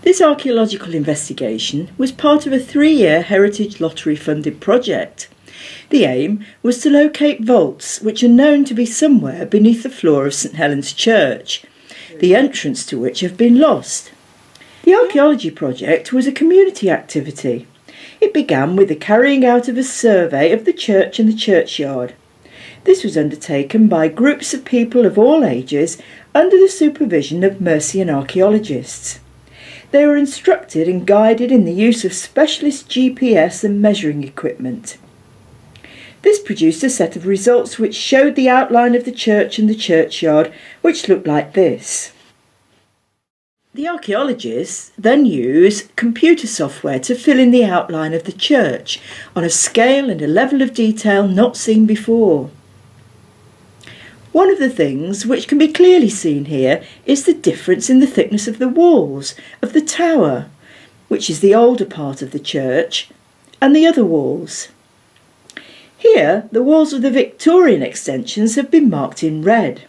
This archaeological investigation was part of a 3-year Heritage Lottery funded project. The aim was to locate vaults which are known to be somewhere beneath the floor of St Helen's Church, the entrance to which have been lost. The archaeology project was a community activity. It began with the carrying out of a survey of the church and the churchyard. This was undertaken by groups of people of all ages under the supervision of Mercian archaeologists. They were instructed and guided in the use of specialist GPS and measuring equipment. This produced a set of results which showed the outline of the church and the churchyard, which looked like this. The archaeologists then use computer software to fill in the outline of the church on a scale and a level of detail not seen before. One of the things which can be clearly seen here is the difference in the thickness of the walls of the tower, which is the older part of the church, and the other walls. Here, the walls of the Victorian extensions have been marked in red.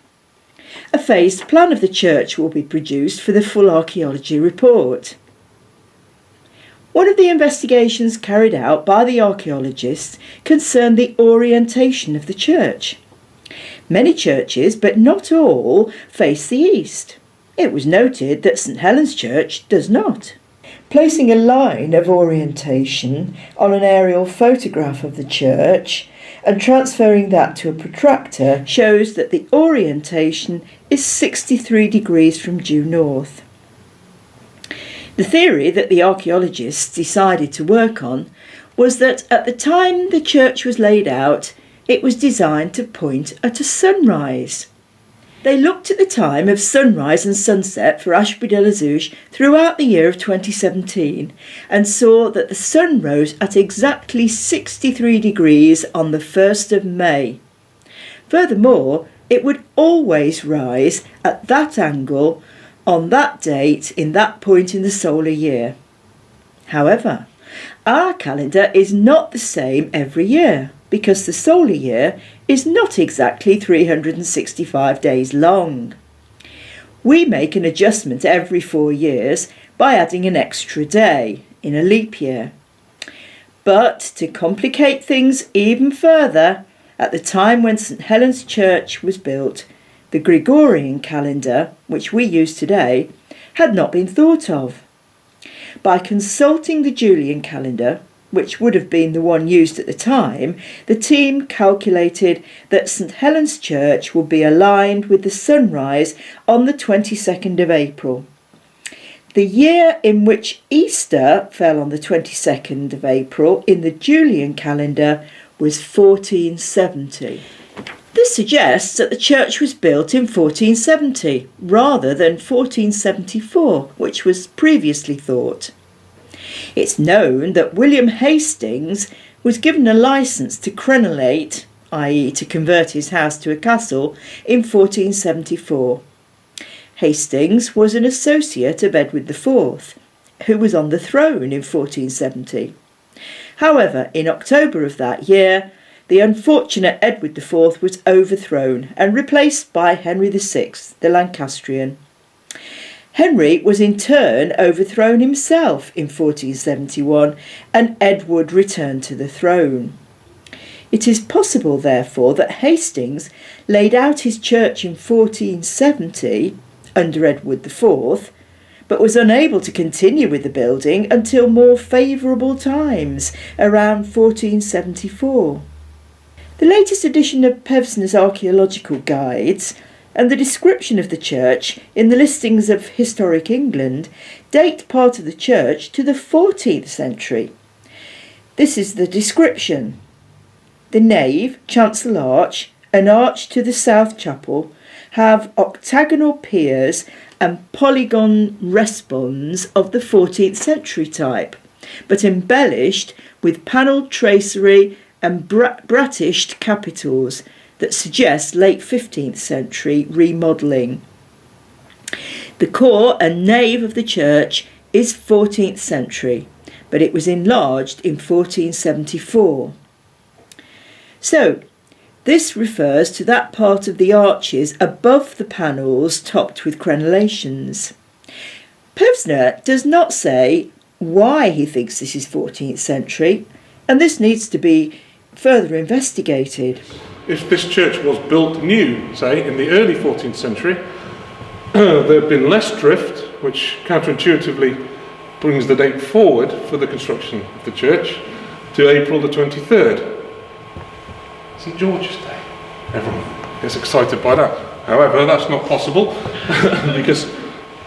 A phased plan of the church will be produced for the full archaeology report. One of the investigations carried out by the archaeologists concerned the orientation of the church. Many churches, but not all, face the east. It was noted that St Helen's Church does not. Placing a line of orientation on an aerial photograph of the church and transferring that to a protractor shows that the orientation is 63 degrees from due north. The theory that the archaeologists decided to work on was that at the time the church was laid out, it was designed to point at a sunrise. They looked at the time of sunrise and sunset for Ashby throughout the year of 2017 and saw that the sun rose at exactly 63 degrees on the 1st of May. Furthermore, it would always rise at that angle on that date in that point in the solar year. However, our calendar is not the same every year, because the solar year is not exactly 365 days long. We make an adjustment every 4 years by adding an extra day in a leap year. But to complicate things even further, at the time when St Helen's Church was built, the Gregorian calendar, which we use today, had not been thought of. By consulting the Julian calendar, which would have been the one used at the time, the team calculated that St Helen's Church would be aligned with the sunrise on the 22nd of April. The year in which Easter fell on the 22nd of April in the Julian calendar was 1470. This suggests that the church was built in 1470 rather than 1474, which was previously thought. It's known that William Hastings was given a licence to crenellate, i.e. to convert his house to a castle, in 1474. Hastings was an associate of Edward IV, who was on the throne in 1470. However, in October of that year, the unfortunate Edward IV was overthrown and replaced by Henry VI, the Lancastrian. Henry was in turn overthrown himself in 1471 and Edward returned to the throne. It is possible, therefore, that Hastings laid out his church in 1470 under Edward IV, but was unable to continue with the building until more favourable times, around 1474. The latest edition of Pevsner's archaeological guides and the description of the church in the listings of Historic England date part of the church to the 14th century. This is the description. The nave, chancel arch, and arch to the south chapel have octagonal piers and polygon responds of the 14th century type, but embellished with panelled tracery and brattished capitals that suggest late 15th century remodelling. The core and nave of the church is 14th century, but it was enlarged in 1474. So, this refers to that part of the arches above the panels topped with crenellations. Pevsner does not say why he thinks this is 14th century, and this needs to be further investigated. If this church was built new, say, in the early 14th century, there had been less drift, which counterintuitively brings the date forward for the construction of the church to April the 23rd. St George's Day. Everyone gets excited by that. However, that's not possible because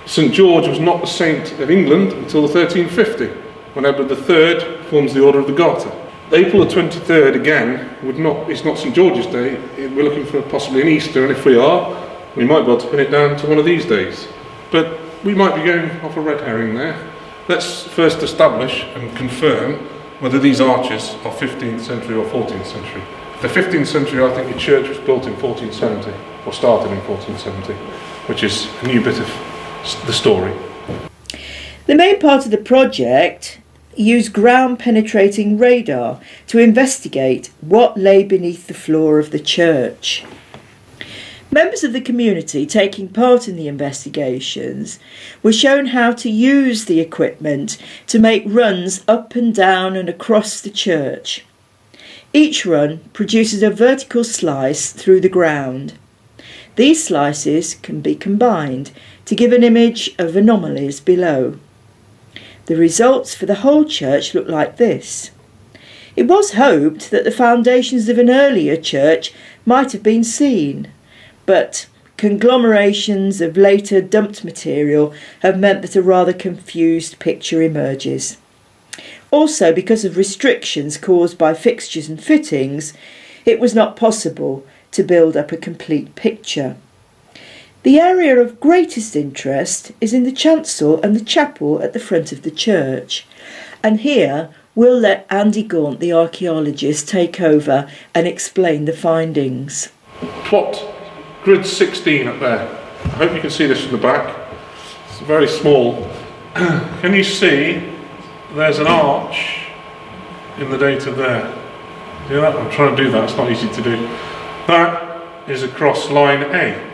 St George was not the saint of England until 1350, when Edward III forms the Order of the Garter. April the 23rd again it's not St George's Day. We're looking for possibly an Easter, and if we are, we might be able to pin it down to one of these days. But we might be going off a red herring there. Let's first establish and confirm whether these arches are 15th century or 14th century. The 15th century, I think the church was built in 1470, or started in 1470, which is a new bit of the story. The main part of the project used ground-penetrating radar to investigate what lay beneath the floor of the church. Members of the community taking part in the investigations were shown how to use the equipment to make runs up and down and across the church. Each run produces a vertical slice through the ground. These slices can be combined to give an image of anomalies below. The results for the whole church look like this. It was hoped that the foundations of an earlier church might have been seen, but conglomerations of later dumped material have meant that a rather confused picture emerges. Also, because of restrictions caused by fixtures and fittings, it was not possible to build up a complete picture. The area of greatest interest is in the chancel and the chapel at the front of the church, and here we'll let Andy Gaunt, the archaeologist, take over and explain the findings. Plot grid 16 up there. I hope you can see this from the back. It's very small. Can you see there's an arch in the data there? Do that? I'm trying to do that, it's not easy to do. That is across line A.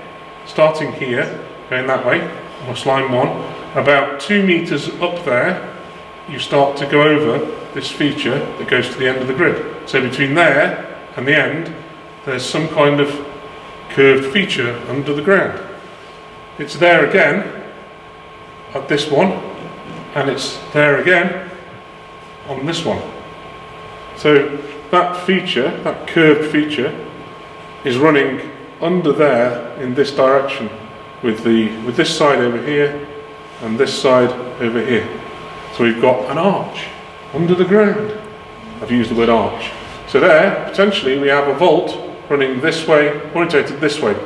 Starting here, going that way, across line 1, about 2 metres up there, you start to go over this feature that goes to the end of the grid. So between there and the end, there's some kind of curved feature under the ground. It's there again at this one, and it's there again on this one. So that feature, that curved feature, is running under there in this direction with this side over here and this side over here. So we've got an arch under the ground. I've used the word arch. So there, potentially, we have a vault running this way, orientated this way,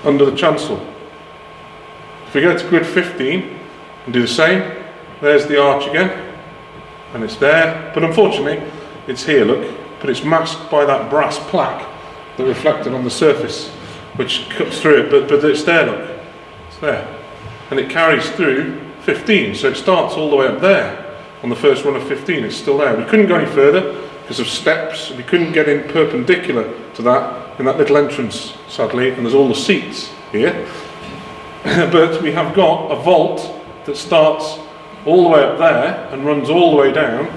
under the chancel. If we go to grid 15 and do the same, there's the arch again, and it's there, but unfortunately it's here, look, but it's masked by that brass plaque that reflected on the surface, which cuts through it, but it's there, look, it's there, and it carries through 15, so it starts all the way up there on the first run of 15. It's still there. We couldn't go any further because of steps. We couldn't get in perpendicular to that in that little entrance, sadly, and there's all the seats here. But we have got a vault that starts all the way up there and runs all the way down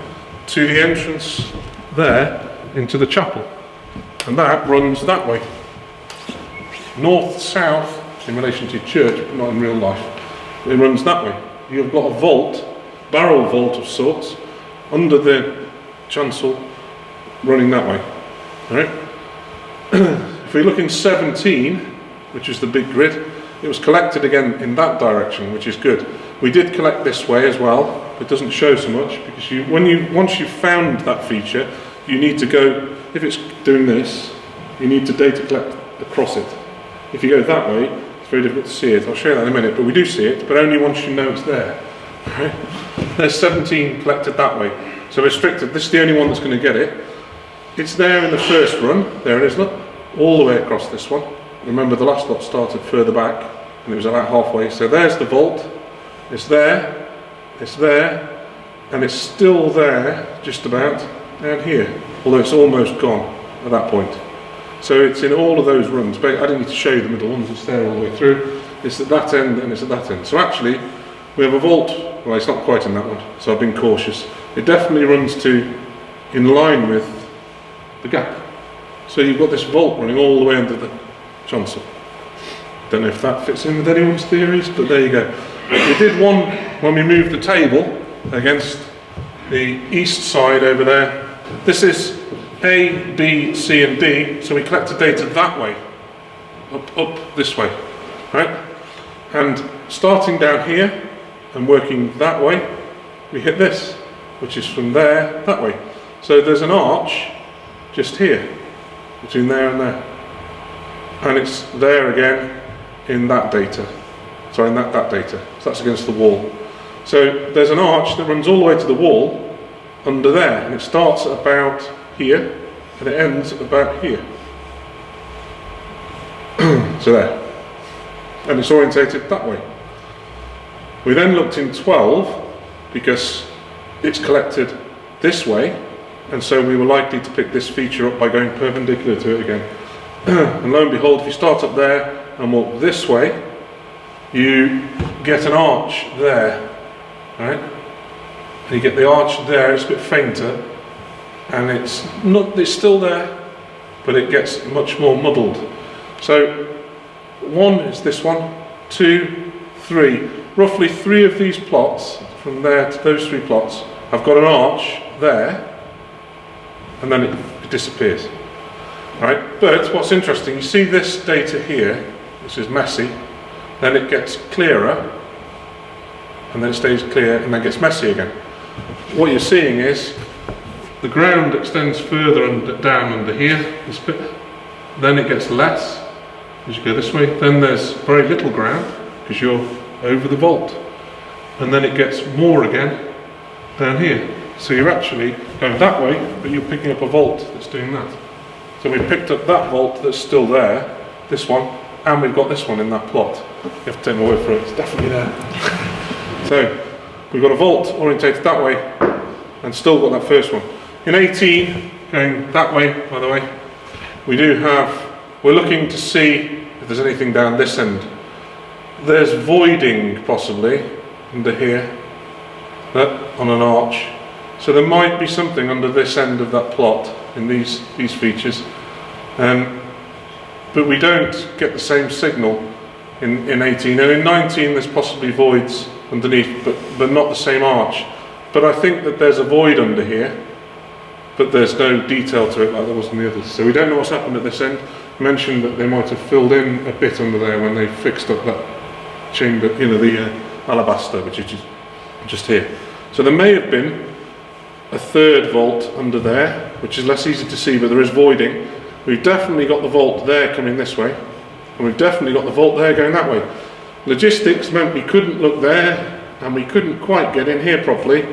to the entrance there into the chapel, and that runs that way, north-south in relation to your church, but not in real life. It runs that way. You've got a vault, barrel vault of sorts, under the chancel, running that way. All right. If we look in 17, which is the big grid, it was collected again in that direction, which is good. We did collect this way as well, but it doesn't show so much because once you've found that feature, you need to go. If it's doing this, you need to data collect across it. If you go that way, it's very difficult to see it. I'll show you that in a minute, but we do see it, but only once you know it's there. Right? There's 17 collected that way, so restricted. This is the only one that's going to get it. It's there in the first run. There it is, look, all the way across this one. Remember, the last lot started further back, and it was about halfway. So there's the vault. It's there, and it's still there, just about down here. Although it's almost gone at that point. So it's in all of those runs. But I didn't need to show you the middle ones. It's there all the way through. It's at that end and it's at that end. So actually, we have a vault. Well, it's not quite in that one, so I've been cautious. It definitely runs in line with the gap. So you've got this vault running all the way under the chancel. Don't know if that fits in with anyone's theories, but there you go. We did one when we moved the table against the east side over there. This is A, B, C and D, so we collected data that way, up this way, right? And starting down here and working that way, we hit this, which is from there, that way. So there's an arch just here, between there and there. And it's there again in that data. Sorry, in that data. So that's against the wall. So there's an arch that runs all the way to the wall under there, and it starts at about here and it ends at about here. So there. And it's orientated that way. We then looked in 12 because it's collected this way, and so we were likely to pick this feature up by going perpendicular to it again. And lo and behold, if you start up there and walk this way, you get an arch there, right? And you get the arch there, it's a bit fainter, and it's still there, but it gets much more muddled. So one is this one, 2, 3. Roughly 3 of these plots, from there to those 3 plots, have got an arch there, and then it disappears. Right? But what's interesting, you see this data here, which is messy, then it gets clearer, and then it stays clear, and then gets messy again. What you're seeing is the ground extends further down under here, this bit, then it gets less as you go this way, then there's very little ground because you're over the vault, and then it gets more again down here. So you're actually going that way, but you're picking up a vault that's doing that. So we picked up that vault that's still there, this one, and we've got this one in that plot. You have to take my word for it, it's definitely there. So we've got a vault orientated that way, and still got that first one. In 18, going that way, by the way, we're looking to see if there's anything down this end. There's voiding possibly under here, on an arch. So there might be something under this end of that plot in these features. But we don't get the same signal in 18. And in 19 there's possibly voids underneath, but not the same arch. But I think that there's a void under here, but there's no detail to it like there was in the others. So we don't know what's happened at this end. I mentioned that they might have filled in a bit under there when they fixed up that chamber, the alabaster, which is just here. So there may have been a third vault under there, which is less easy to see, but there is voiding. We've definitely got the vault there coming this way, and we've definitely got the vault there going that way. Logistics meant we couldn't look there, and we couldn't quite get in here properly,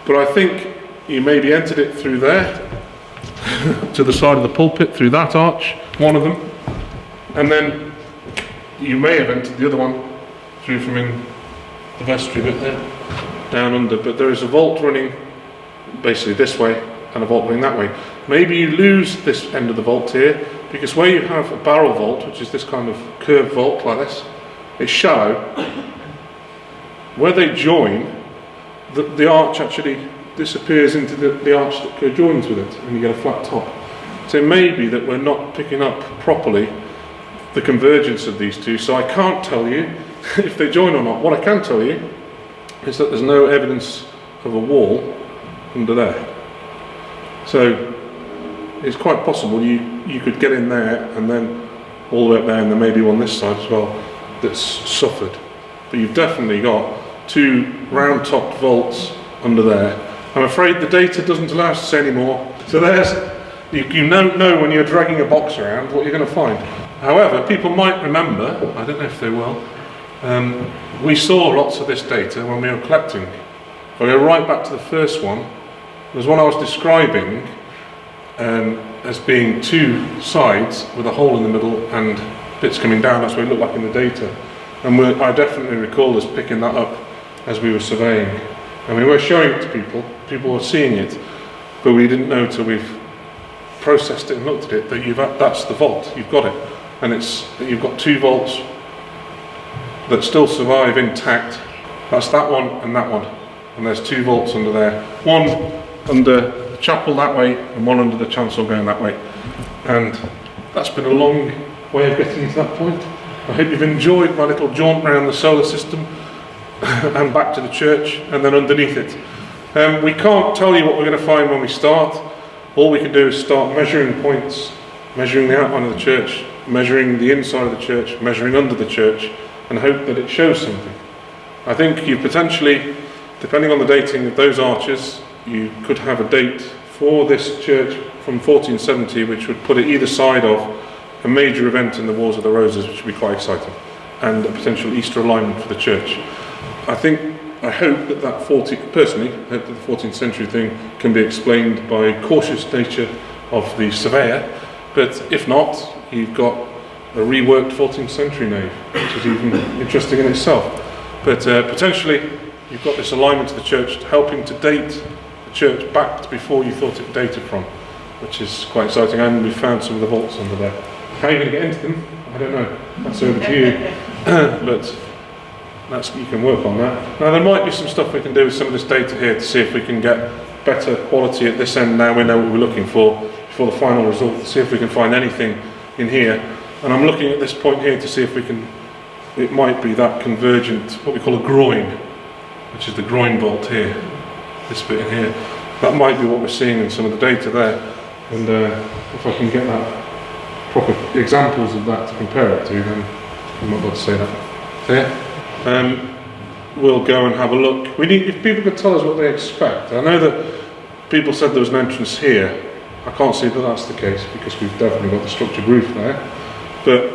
but I think you maybe entered it through there, to the side of the pulpit, through that arch, one of them, and then you may have entered the other one through from in the vestry bit there, down under, but there is a vault running basically this way and a vault running that way. Maybe you lose this end of the vault here, because where you have a barrel vault, which is this kind of curved vault like this, it's shallow. Where they join, the arch actually disappears into the arch that co-joins with it, and you get a flat top. So it may be that we're not picking up properly the convergence of these two, so I can't tell you if they join or not. What I can tell you is that there's no evidence of a wall under there. So it's quite possible you could get in there and then all the way up there, and there may be one this side as well that's suffered. But you've definitely got 2 round-topped vaults under there. I'm afraid the data doesn't allow us to say any more. So you don't know when you're dragging a box around what you're going to find. However, people might remember, I don't know if they will, we saw lots of this data when we were collecting. If I go right back to the first one, there's one I was describing as being 2 sides with a hole in the middle and bits coming down. That's what it looked like in the data. And I definitely recall us picking that up as we were surveying. And we were showing it to people were seeing it, but we didn't know till we've processed it and looked at it that that's the vault, you've got it. And you've got 2 vaults that still survive intact That's that one and that one. And there's 2 vaults under there. One under the chapel that way and one under the chancel going that way. And that's been a long way of getting to that point. I hope you've enjoyed my little jaunt around the solar system and back to the church and then underneath it. We can't tell you what we're going to find when we start. All we can do is start measuring points, measuring the outline of the church, measuring the inside of the church, measuring under the church, and hope that it shows something. I think you potentially, depending on the dating of those arches, you could have a date for this church from 1470 which would put it either side of a major event in the Wars of the Roses, which would be quite exciting, and a potential Easter alignment for the church. I hope that personally, I hope that the 14th century thing can be explained by cautious nature of the surveyor, but if not, you've got a reworked 14th century nave, which is even interesting in itself. But potentially, you've got this alignment to the church helping to date the church back to before you thought it dated from, which is quite exciting, and we've found some of the vaults under there. How are you going to get into them? I don't know. That's over to you. But you can work on that. Now there might be some stuff we can do with some of this data here to see if we can get better quality at this end. Now we know what we're looking for the final result, to see if we can find anything in here. And I'm looking at this point here to see if we can, it might be that convergent, what we call a groin, which is the groin vault here, this bit in here. That might be what we're seeing in some of the data there. And if I can get that proper examples of that to compare it to, then I might be able to say that there. We'll go and have a look. If people could tell us what they expect. I know that people said there was an entrance here. I can't see that that's the case because we've definitely got the structured roof there. But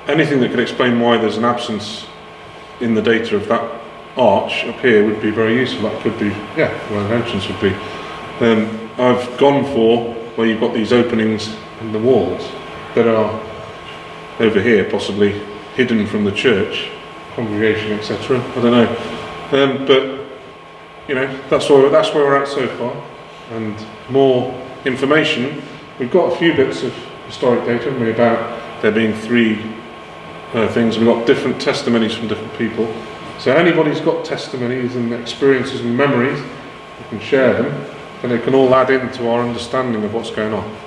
anything that could explain why there's an absence in the data of that arch up here would be very useful. That could be, where the entrance would be. I've gone for where you've got these openings in the walls that are over here, possibly hidden from the church, congregation, etc. I don't know, but that's where we're at so far. And more information. We've got a few bits of historic data, haven't we, about there being 3 things. We've got different testimonies from different people. So anybody's got testimonies and experiences and memories, we can share them, and they can all add into our understanding of what's going on.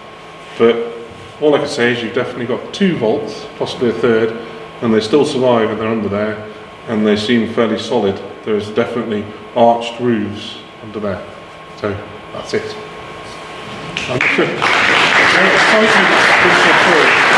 But all I can say is you've definitely got 2 vaults, possibly a third, and they still survive and they're under there, and they seem fairly solid. There's definitely arched roofs under there. So that's it. I'm not sure how exciting this is.